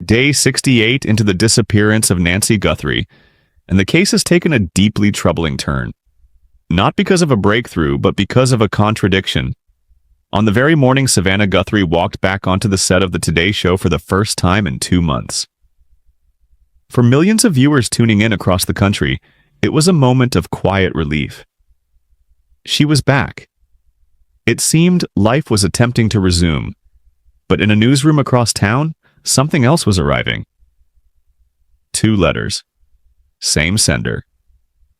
day 68 into the disappearance of Nancy Guthrie, and the case has taken a deeply troubling turn. Not because of a breakthrough, but because of a contradiction. On the very morning Savannah Guthrie walked back onto the set of the Today Show for the first time in 2 months. For millions of viewers tuning in across the country, it was a moment of quiet relief. She was back. It seemed life was attempting to resume, but in a newsroom across town, something else was arriving. 2 letters. Same sender.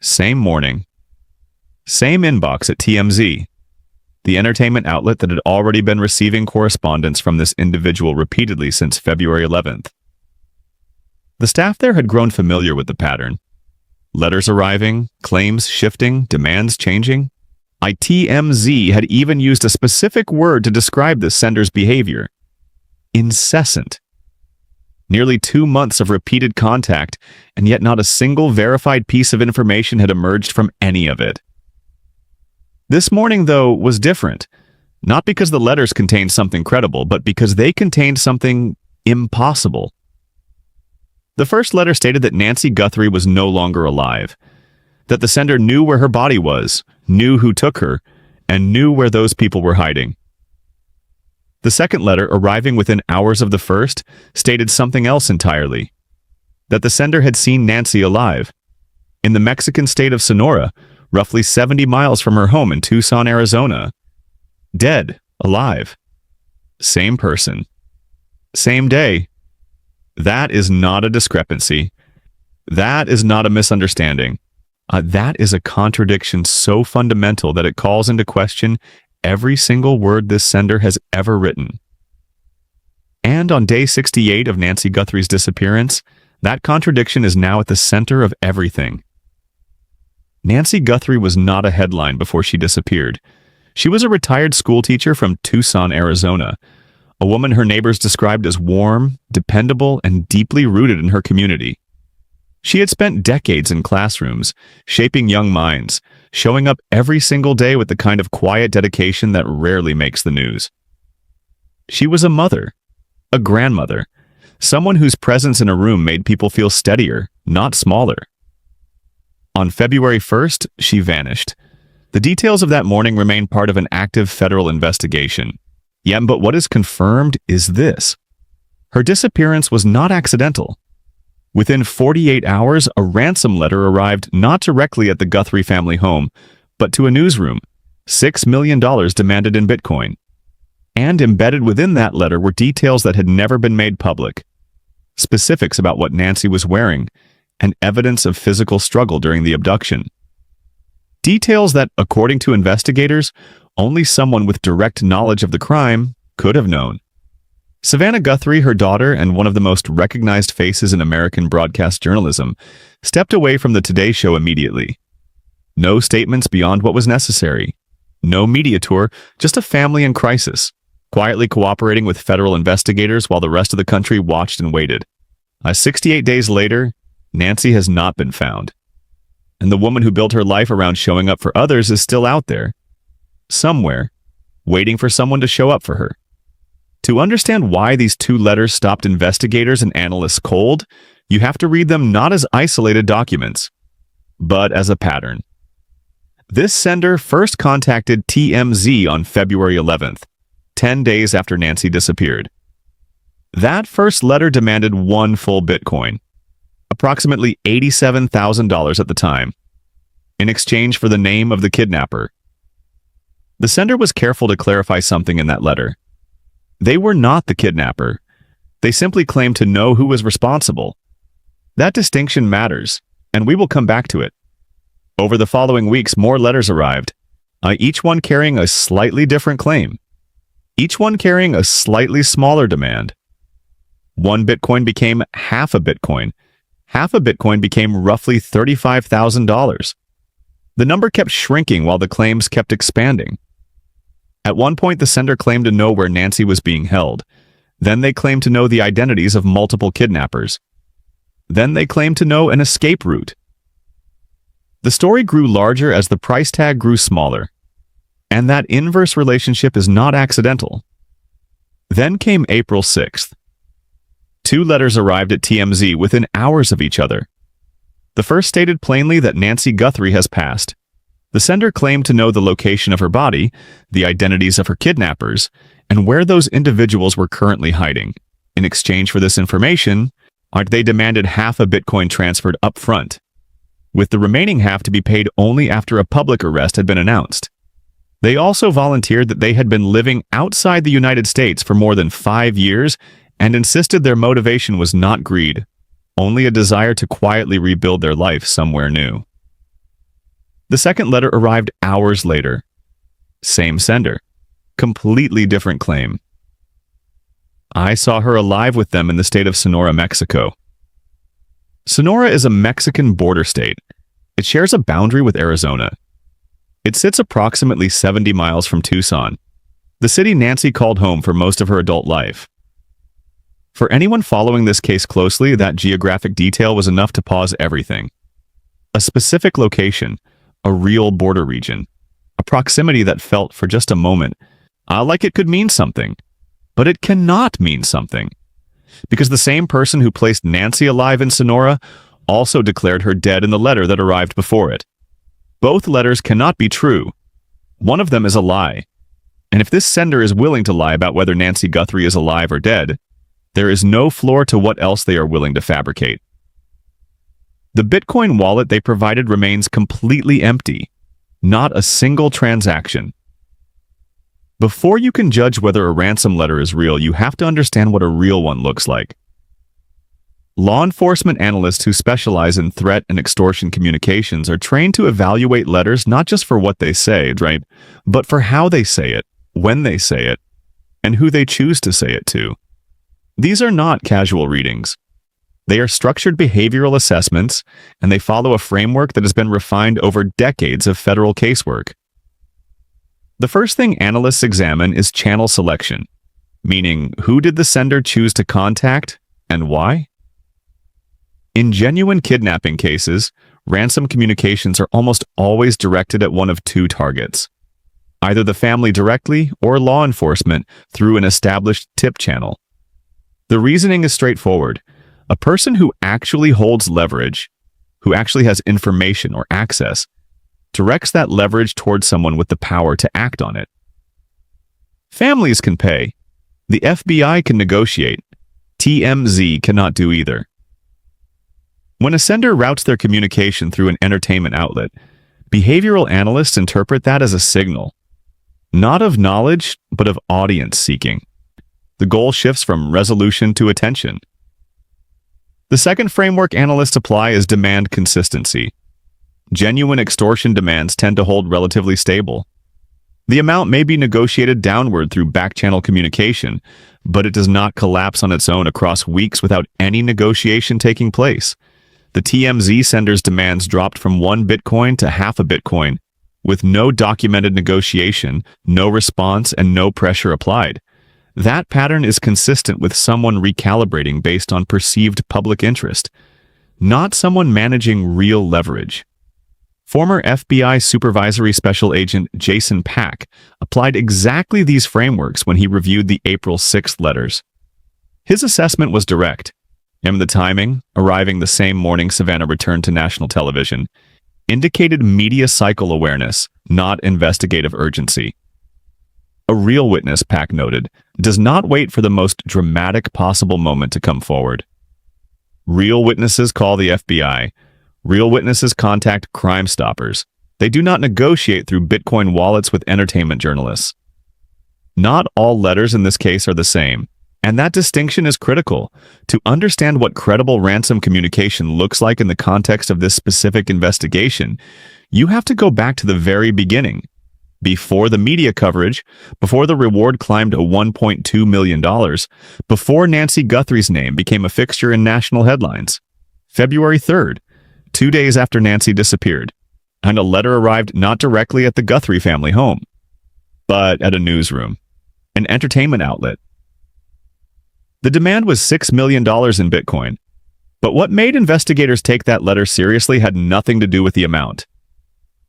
Same morning. Same inbox at TMZ, the entertainment outlet that had already been receiving correspondence from this individual repeatedly since February 11th. The staff there had grown familiar with the pattern. Letters arriving, claims shifting, demands changing. TMZ had even used a specific word to describe the sender's behavior. Incessant. Nearly 2 months of repeated contact, and yet not a single verified piece of information had emerged from any of it. This morning, though, was different. Not because the letters contained something credible, but because they contained something impossible. The first letter stated that Nancy Guthrie was no longer alive, that the sender knew where her body was, knew who took her, and knew where those people were hiding. The second letter, arriving within hours of the first, stated something else entirely, that the sender had seen Nancy alive, in the Mexican state of Sonora, roughly 70 miles from her home in Tucson, Arizona. Dead, alive. Same person. Same day. That is not a discrepancy. That is not a misunderstanding. That is a contradiction so fundamental that it calls into question every single word this sender has ever written. And on day 68 of Nancy Guthrie's disappearance, that contradiction is now at the center of everything. Nancy Guthrie was not a headline before she disappeared. She was a retired schoolteacher from Tucson, Arizona, a woman her neighbors described as warm, dependable, and deeply rooted in her community. She had spent decades in classrooms, shaping young minds, showing up every single day with the kind of quiet dedication that rarely makes the news. She was a mother, a grandmother, someone whose presence in a room made people feel steadier, not smaller. On February 1st, she vanished. The details of that morning remain part of an active federal investigation. Yeah, but what is confirmed is this. Her disappearance was not accidental. Within 48 hours, a ransom letter arrived not directly at the Guthrie family home, but to a newsroom, $6 million demanded in Bitcoin. And embedded within that letter were details that had never been made public. Specifics about what Nancy was wearing, and evidence of physical struggle during the abduction. Details that, according to investigators, only someone with direct knowledge of the crime could have known. Savannah Guthrie, her daughter, and one of the most recognized faces in American broadcast journalism, stepped away from the Today Show immediately. No statements beyond what was necessary. No media tour, just a family in crisis, quietly cooperating with federal investigators while the rest of the country watched and waited. 68 days later, Nancy has not been found. And the woman who built her life around showing up for others is still out there, somewhere, waiting for someone to show up for her. To understand why these 2 letters stopped investigators and analysts cold, you have to read them not as isolated documents, but as a pattern. This sender first contacted TMZ on February 11th, 10 days after Nancy disappeared. That first letter demanded 1 full Bitcoin, approximately $87,000 at the time, in exchange for the name of the kidnapper. The sender was careful to clarify something in that letter. They were not the kidnapper. They simply claimed to know who was responsible. That distinction matters, and we will come back to it. Over the following weeks, more letters arrived, each one carrying a slightly different claim, each one carrying a slightly smaller demand. 1 Bitcoin became half a Bitcoin. Half a Bitcoin became roughly $35,000. The number kept shrinking while the claims kept expanding. At one point, the sender claimed to know where Nancy was being held. Then they claimed to know the identities of multiple kidnappers. Then they claimed to know an escape route. The story grew larger as the price tag grew smaller. And that inverse relationship is not accidental. Then came April 6th. Two letters arrived at TMZ within hours of each other. The first stated plainly that Nancy Guthrie has passed. The sender claimed to know the location of her body, the identities of her kidnappers, and where those individuals were currently hiding. In exchange for this information, they demanded half a Bitcoin transferred up front, with the remaining half to be paid only after a public arrest had been announced. They also volunteered that they had been living outside the United States for more than 5 years and insisted their motivation was not greed, only a desire to quietly rebuild their life somewhere new. The second letter arrived hours later. Same sender. Completely different claim. I saw her alive with them in the state of Sonora, Mexico. Sonora is a Mexican border state. It shares a boundary with Arizona. It sits approximately 70 miles from Tucson, the city Nancy called home for most of her adult life. For anyone following this case closely, that geographic detail was enough to pause everything. A specific location, a real border region, a proximity that felt for just a moment like it could mean something, but it cannot mean something. Because the same person who placed Nancy alive in Sonora also declared her dead in the letter that arrived before it. Both letters cannot be true. One of them is a lie. And if this sender is willing to lie about whether Nancy Guthrie is alive or dead, there is no floor to what else they are willing to fabricate. The Bitcoin wallet they provided remains completely empty. Not a single transaction. Before you can judge whether a ransom letter is real, you have to understand what a real one looks like. Law enforcement analysts who specialize in threat and extortion communications are trained to evaluate letters not just for what they say, right, but for how they say it, when they say it, and who they choose to say it to. These are not casual readings. They are structured behavioral assessments, and they follow a framework that has been refined over decades of federal casework. The first thing analysts examine is channel selection, meaning who did the sender choose to contact and why? In genuine kidnapping cases, ransom communications are almost always directed at one of two targets, either the family directly or law enforcement through an established tip channel. The reasoning is straightforward. A person who actually holds leverage, who actually has information or access, directs that leverage towards someone with the power to act on it. Families can pay. The FBI can negotiate. TMZ cannot do either. When a sender routes their communication through an entertainment outlet, behavioral analysts interpret that as a signal, not of knowledge, but of audience seeking. The goal shifts from resolution to attention. The second framework analysts apply is demand consistency. Genuine extortion demands tend to hold relatively stable. The amount may be negotiated downward through back-channel communication, but it does not collapse on its own across weeks without any negotiation taking place. The TMZ sender's demands dropped from 1 Bitcoin to half a Bitcoin, with no documented negotiation, no response, and no pressure applied. That pattern is consistent with someone recalibrating based on perceived public interest, not someone managing real leverage. Former FBI Supervisory Special Agent Jason Pack applied exactly these frameworks when he reviewed the April 6th letters. His assessment was direct, and the timing, arriving the same morning Savannah returned to national television, indicated media cycle awareness, not investigative urgency. A real witness, Pack noted, does not wait for the most dramatic possible moment to come forward. Real witnesses call the FBI. Real witnesses contact Crime Stoppers. They do not negotiate through Bitcoin wallets with entertainment journalists. Not all letters in this case are the same, and that distinction is critical. To understand what credible ransom communication looks like in the context of this specific investigation, you have to go back to the very beginning. Before the media coverage, before the reward climbed to $1.2 million, before Nancy Guthrie's name became a fixture in national headlines. February 3rd, 2 days after Nancy disappeared, and a letter arrived not directly at the Guthrie family home, but at a newsroom, an entertainment outlet. The demand was $6 million in Bitcoin, but what made investigators take that letter seriously had nothing to do with the amount.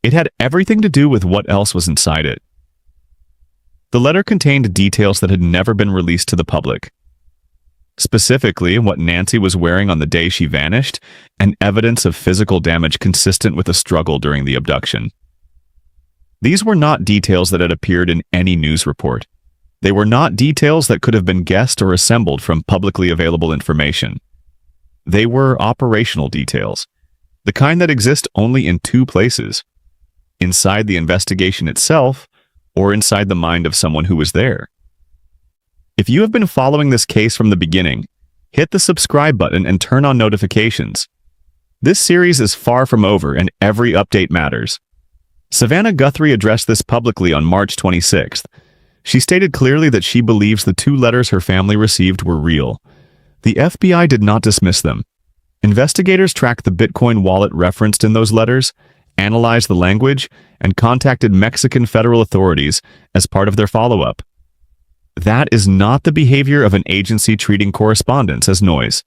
It had everything to do with what else was inside it. The letter contained details that had never been released to the public. specifically what Nancy was wearing on the day she vanished, and evidence of physical damage consistent with a struggle during the abduction. These were not details that had appeared in any news report. They were not details that could have been guessed or assembled from publicly available information. They were operational details, the kind that exist only in two places: inside the investigation itself or inside the mind of someone who was there. If you have been following this case from the beginning, hit the subscribe button and turn on notifications. This series is far from over and every update matters. Savannah Guthrie addressed this publicly on March 26th. She stated clearly that she believes the two letters her family received were real. The FBI did not dismiss them. Investigators tracked the Bitcoin wallet referenced in those letters, analyzed the language, and contacted Mexican federal authorities as part of their follow-up. That is not the behavior of an agency treating correspondence as noise.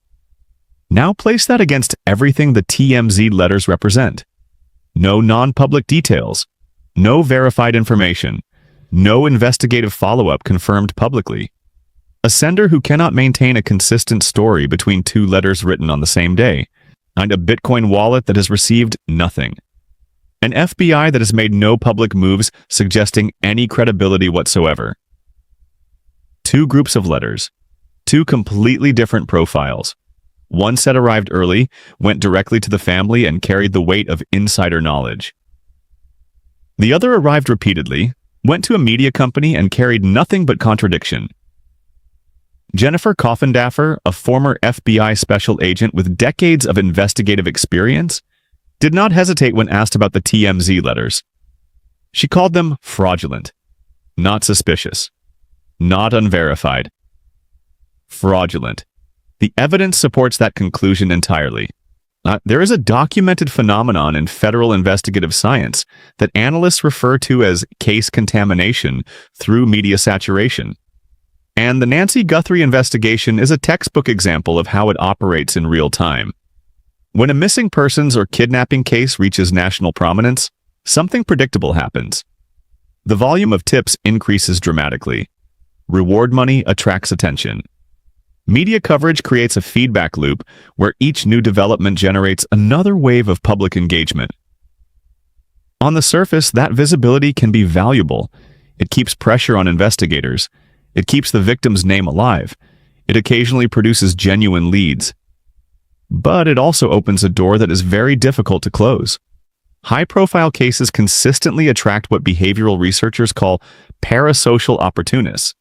Now place that against everything the TMZ letters represent. No non-public details, no verified information, no investigative follow-up confirmed publicly. A sender who cannot maintain a consistent story between two letters written on the same day, and a Bitcoin wallet that has received nothing. An FBI that has made no public moves suggesting any credibility whatsoever. Two groups of letters, two completely different profiles. One set arrived early, went directly to the family, and carried the weight of insider knowledge. The other arrived repeatedly, went to a media company, and carried nothing but contradiction. Jennifer Coffindaffer, a former FBI special agent with decades of investigative experience, did not hesitate when asked about the TMZ letters. She called them fraudulent, not suspicious, not unverified. Fraudulent. The evidence supports that conclusion entirely. There is a documented phenomenon in federal investigative science that analysts refer to as case contamination through media saturation. And the Nancy Guthrie investigation is a textbook example of how it operates in real time. When a missing persons or kidnapping case reaches national prominence, something predictable happens. The volume of tips increases dramatically. Reward money attracts attention. Media coverage creates a feedback loop where each new development generates another wave of public engagement. On the surface, that visibility can be valuable. It keeps pressure on investigators. It keeps the victim's name alive. It occasionally produces genuine leads. But it also opens a door that is very difficult to close. High-profile cases consistently attract what behavioral researchers call parasocial opportunists.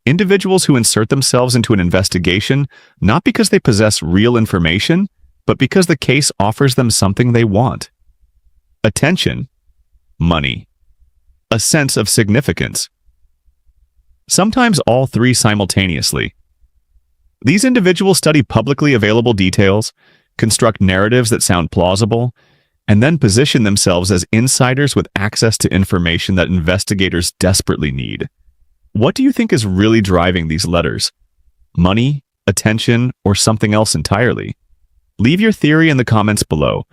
Individuals who insert themselves into an investigation not because they possess real information, but because the case offers them something they want. Attention, money, a sense of significance. Sometimes all three simultaneously. These individuals study publicly available details, construct narratives that sound plausible, and then position themselves as insiders with access to information that investigators desperately need. What do you think is really driving these letters? Money, attention, or something else entirely? Leave your theory in the comments below.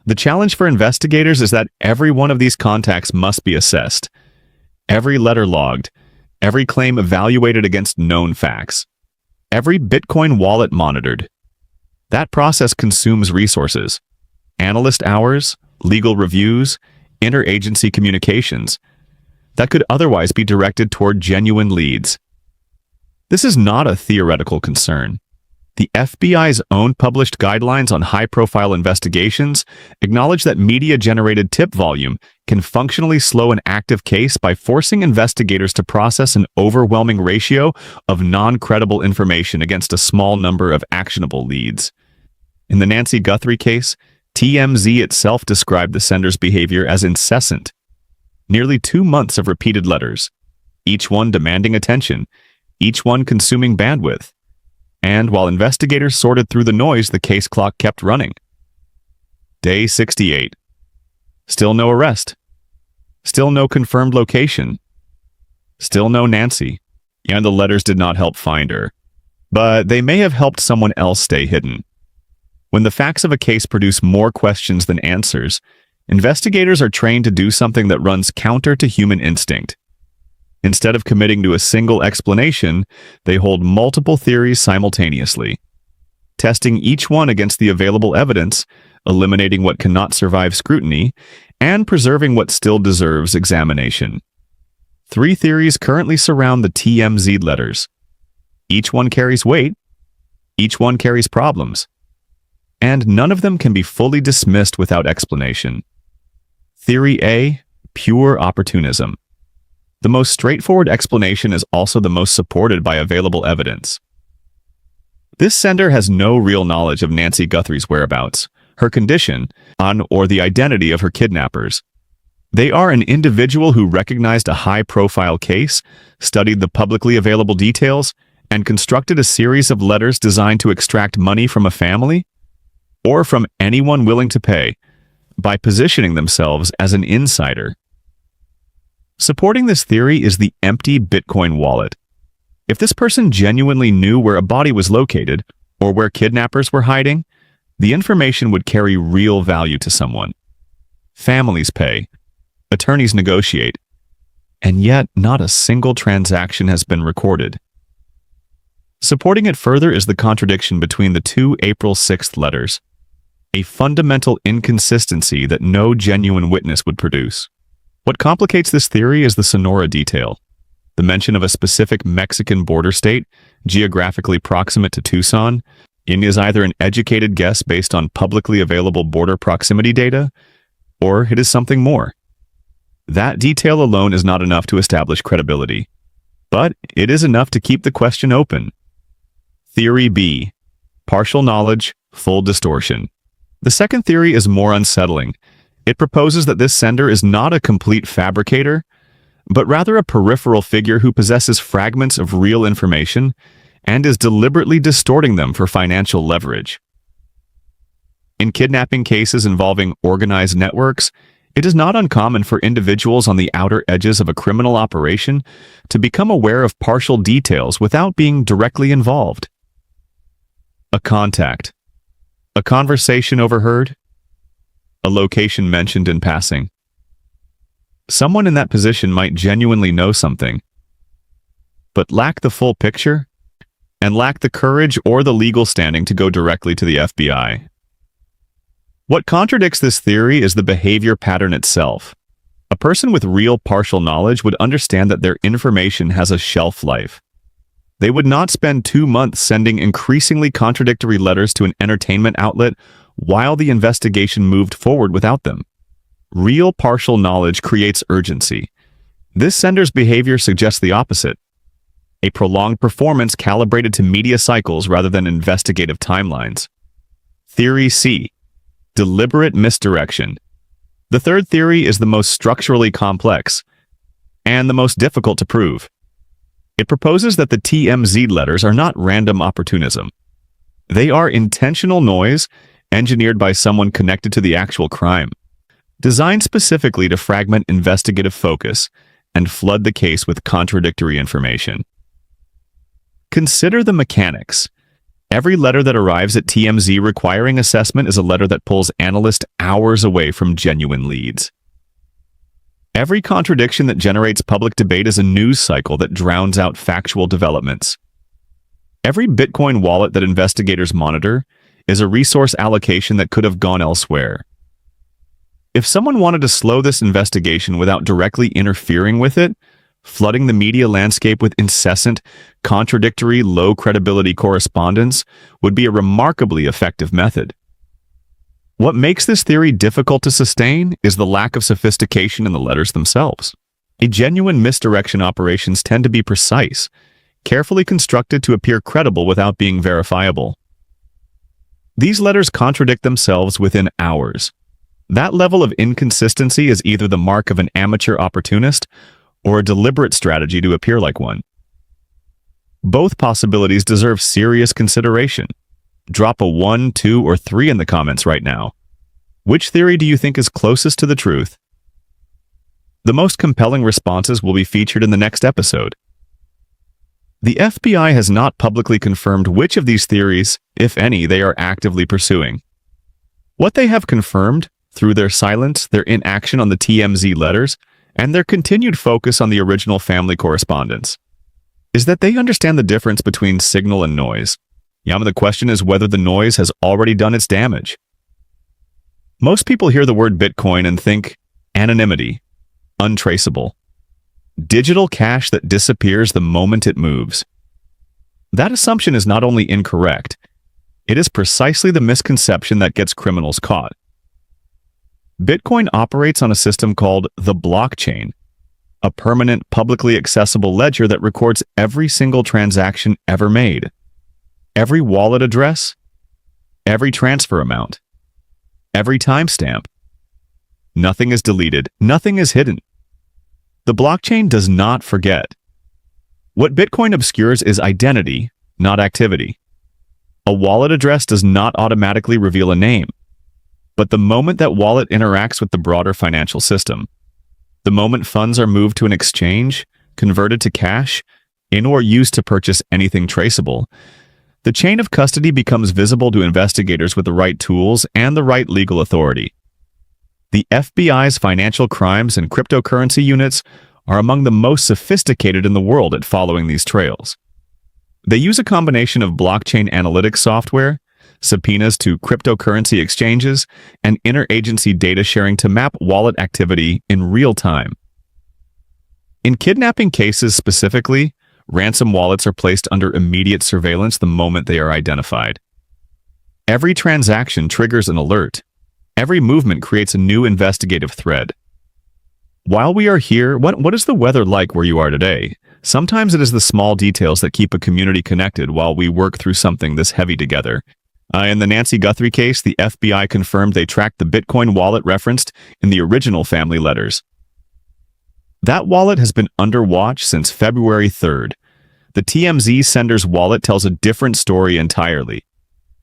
The challenge for investigators is that every one of these contacts must be assessed. Every letter logged, every claim evaluated against known facts, every Bitcoin wallet monitored. That process consumes resources, analyst hours, legal reviews, interagency communications, that could otherwise be directed toward genuine leads. This is not a theoretical concern. The FBI's own published guidelines on high-profile investigations acknowledge that media-generated tip volume can functionally slow an active case by forcing investigators to process an overwhelming ratio of non-credible information against a small number of actionable leads. In the Nancy Guthrie case, TMZ itself described the sender's behavior as incessant. Nearly 2 months of repeated letters, each one demanding attention, each one consuming bandwidth. And while investigators sorted through the noise, the case clock kept running. Day 68. Still no arrest. Still no confirmed location. Still no Nancy. And the letters did not help find her. But they may have helped someone else stay hidden. When the facts of a case produce more questions than answers, investigators are trained to do something that runs counter to human instinct. Instead of committing to a single explanation, they hold multiple theories simultaneously, testing each one against the available evidence, eliminating what cannot survive scrutiny, and preserving what still deserves examination. 3 theories currently surround the TMZ letters. Each one carries weight, each one carries problems, and none of them can be fully dismissed without explanation. Theory A, pure opportunism. The most straightforward explanation is also the most supported by available evidence. This sender has no real knowledge of Nancy Guthrie's whereabouts, her condition, or the identity of her kidnappers. They are an individual who recognized a high-profile case, studied the publicly available details, and constructed a series of letters designed to extract money from a family or from anyone willing to pay by positioning themselves as an insider. Supporting this theory is the empty Bitcoin wallet. If this person genuinely knew where a body was located or where kidnappers were hiding, the information would carry real value to someone. Families pay, attorneys negotiate, and yet not a single transaction has been recorded. Supporting it further is the contradiction between the 2 April 6th letters, a fundamental inconsistency that no genuine witness would produce. What complicates this theory is the Sonora detail, the mention of a specific Mexican border state, geographically proximate to Tucson, is either an educated guess based on publicly available border proximity data, or it is something more. That detail alone is not enough to establish credibility, but it is enough to keep the question open. Theory B, partial knowledge, full distortion. The second theory is more unsettling. It proposes that this sender is not a complete fabricator, but rather a peripheral figure who possesses fragments of real information and is deliberately distorting them for financial leverage. In kidnapping cases involving organized networks, it is not uncommon for individuals on the outer edges of a criminal operation to become aware of partial details without being directly involved. A contact, a conversation overheard, a location mentioned in passing. Someone in that position might genuinely know something, but lack the full picture and lack the courage or the legal standing to go directly to the FBI. What contradicts this theory is the behavior pattern itself. A person with real partial knowledge would understand that their information has a shelf life. They would not spend 2 months sending increasingly contradictory letters to an entertainment outlet while the investigation moved forward without them. Real partial knowledge creates urgency. This sender's behavior suggests the opposite. A prolonged performance calibrated to media cycles rather than investigative timelines. Theory C, deliberate misdirection. The third theory is the most structurally complex and the most difficult to prove. It proposes that the TMZ letters are not random opportunism. They are intentional noise engineered by someone connected to the actual crime, designed specifically to fragment investigative focus and flood the case with contradictory information. Consider the mechanics. Every letter that arrives at TMZ requiring assessment is a letter that pulls analysts hours away from genuine leads. Every contradiction that generates public debate is a news cycle that drowns out factual developments. Every Bitcoin wallet that investigators monitor is a resource allocation that could have gone elsewhere. If someone wanted to slow this investigation without directly interfering with it, flooding the media landscape with incessant, contradictory, low-credibility correspondence would be a remarkably effective method. What makes this theory difficult to sustain is the lack of sophistication in the letters themselves. A genuine misdirection operations tend to be precise, carefully constructed to appear credible without being verifiable. These letters contradict themselves within hours. That level of inconsistency is either the mark of an amateur opportunist or a deliberate strategy to appear like one. Both possibilities deserve serious consideration. Drop a 1, 2, or 3 in the comments right now. Which theory do you think is closest to the truth? The most compelling responses will be featured in the next episode. The FBI has not publicly confirmed which of these theories, if any, they are actively pursuing. What they have confirmed, through their silence, their inaction on the TMZ letters, and their continued focus on the original family correspondence is that they understand the difference between signal and noise. The question is whether the noise has already done its damage. Most people hear the word Bitcoin and think anonymity, untraceable, digital cash that disappears the moment it moves. That assumption is not only incorrect, it is precisely the misconception that gets criminals caught. Bitcoin operates on a system called the blockchain, a permanent, publicly accessible ledger that records every single transaction ever made, every wallet address, every transfer amount, every timestamp. Nothing is deleted, nothing is hidden. The blockchain does not forget. What Bitcoin obscures is identity, not activity. A wallet address does not automatically reveal a name, but the moment that wallet interacts with the broader financial system, the moment funds are moved to an exchange, converted to cash, in or used to purchase anything traceable, the chain of custody becomes visible to investigators with the right tools and the right legal authority. The FBI's financial crimes and cryptocurrency units are among the most sophisticated in the world at following these trails. They use a combination of blockchain analytics software, subpoenas to cryptocurrency exchanges, and interagency data sharing to map wallet activity in real time. In kidnapping cases specifically, ransom wallets are placed under immediate surveillance the moment they are identified. Every transaction triggers an alert. Every movement creates a new investigative thread. While we are here, what is the weather like where you are today? Sometimes it is the small details that keep a community connected while we work through something this heavy together. In the Nancy Guthrie case, the FBI confirmed they tracked the Bitcoin wallet referenced in the original family letters. That wallet has been under watch since February 3rd. The TMZ sender's wallet tells a different story entirely.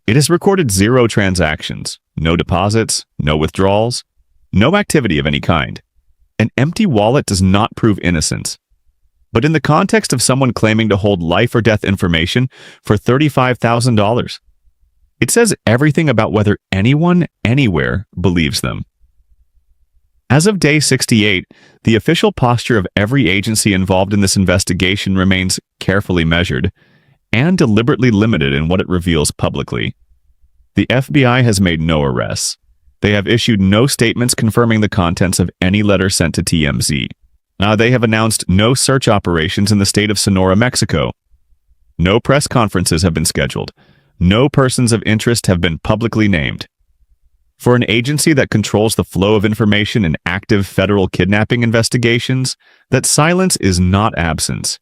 It has recorded 0 transactions, no deposits, no withdrawals, no activity of any kind. An empty wallet does not prove innocence. But in the context of someone claiming to hold life or death information for $35,000, it says everything about whether anyone, anywhere, believes them. As of day 68, the official posture of every agency involved in this investigation remains carefully measured and deliberately limited in what it reveals publicly. The FBI has made no arrests. They have issued no statements confirming the contents of any letter sent to TMZ. They have announced no search operations in the state of Sonora, Mexico. No press conferences have been scheduled. No persons of interest have been publicly named. For an agency that controls the flow of information in active federal kidnapping investigations, that silence is not absence.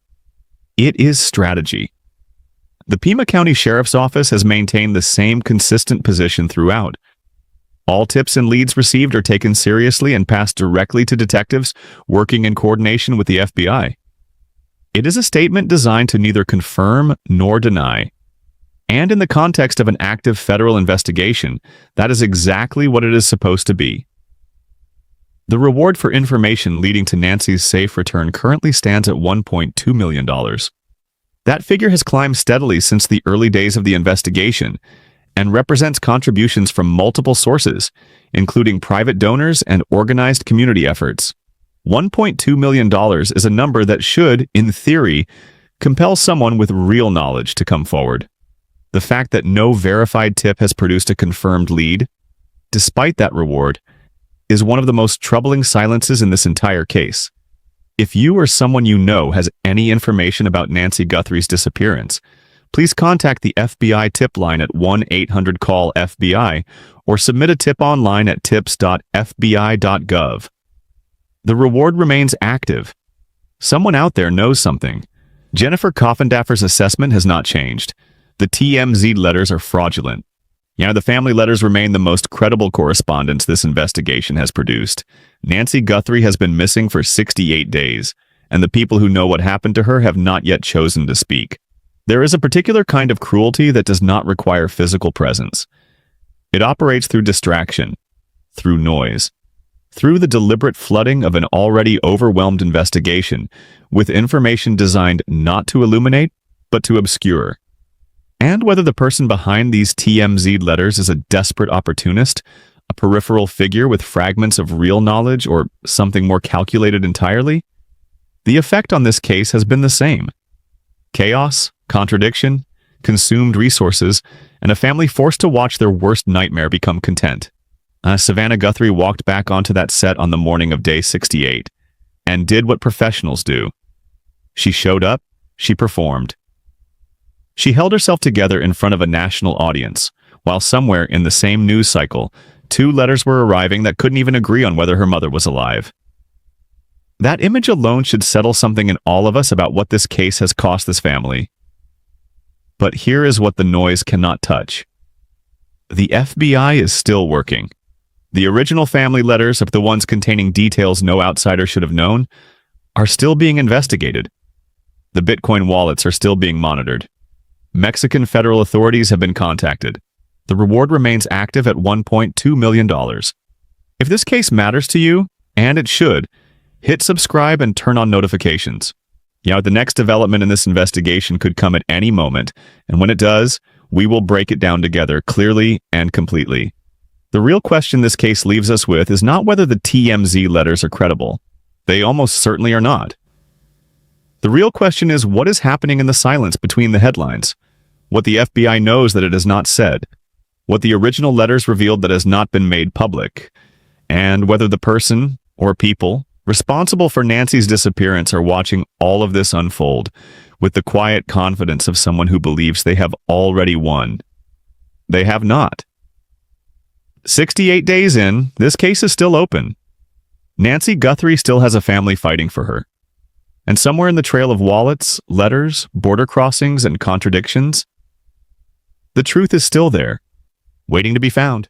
It is strategy. The Pima County Sheriff's Office has maintained the same consistent position throughout. All tips and leads received are taken seriously and passed directly to detectives working in coordination with the FBI. It is a statement designed to neither confirm nor deny. And in the context of an active federal investigation, that is exactly what it is supposed to be. The reward for information leading to Nancy's safe return currently stands at $1.2 million. That figure has climbed steadily since the early days of the investigation and represents contributions from multiple sources, including private donors and organized community efforts. $1.2 million is a number that should, in theory, compel someone with real knowledge to come forward. The fact that no verified tip has produced a confirmed lead, despite that reward, is one of the most troubling silences in this entire case. If you or someone you know has any information about Nancy Guthrie's disappearance, please contact the FBI tip line at 1-800-CALL-FBI or submit a tip online at tips.fbi.gov. The reward remains active. Someone out there knows something. Jennifer Coffindaffer's assessment has not changed. The TMZ letters are fraudulent. The family letters remain the most credible correspondence this investigation has produced. Nancy Guthrie has been missing for 68 days, and the people who know what happened to her have not yet chosen to speak. There is a particular kind of cruelty that does not require physical presence. It operates through distraction, through noise, through the deliberate flooding of an already overwhelmed investigation with information designed not to illuminate, but to obscure. And whether the person behind these TMZ letters is a desperate opportunist, A peripheral figure with fragments of real knowledge, or something more calculated entirely? The effect on this case has been the same. Chaos, contradiction, consumed resources, and a family forced to watch their worst nightmare become content. Savannah Guthrie walked back onto that set on the morning of day 68 and did what professionals do. She showed up, she performed. She held herself together in front of a national audience, while somewhere in the same news cycle, 2 letters were arriving that couldn't even agree on whether her mother was alive. That image alone should settle something in all of us about what this case has cost this family. But here is what the noise cannot touch. The FBI is still working. The original family letters, the ones containing details no outsider should have known, are still being investigated. The Bitcoin wallets are still being monitored. Mexican federal authorities have been contacted. The reward remains active at $1.2 million. If this case matters to you, and it should, hit subscribe and turn on notifications. The next development in this investigation could come at any moment, and when it does, we will break it down together clearly and completely. The real question this case leaves us with is not whether the TMZ letters are credible. They almost certainly are not. The real question is what is happening in the silence between the headlines, what the FBI knows that it has not said, what the original letters revealed that has not been made public, and whether the person, or people, responsible for Nancy's disappearance are watching all of this unfold with the quiet confidence of someone who believes they have already won. They have not. 68 days in, this case is still open. Nancy Guthrie still has a family fighting for her. And somewhere in the trail of wallets, letters, border crossings, and contradictions, the truth is still there, waiting to be found.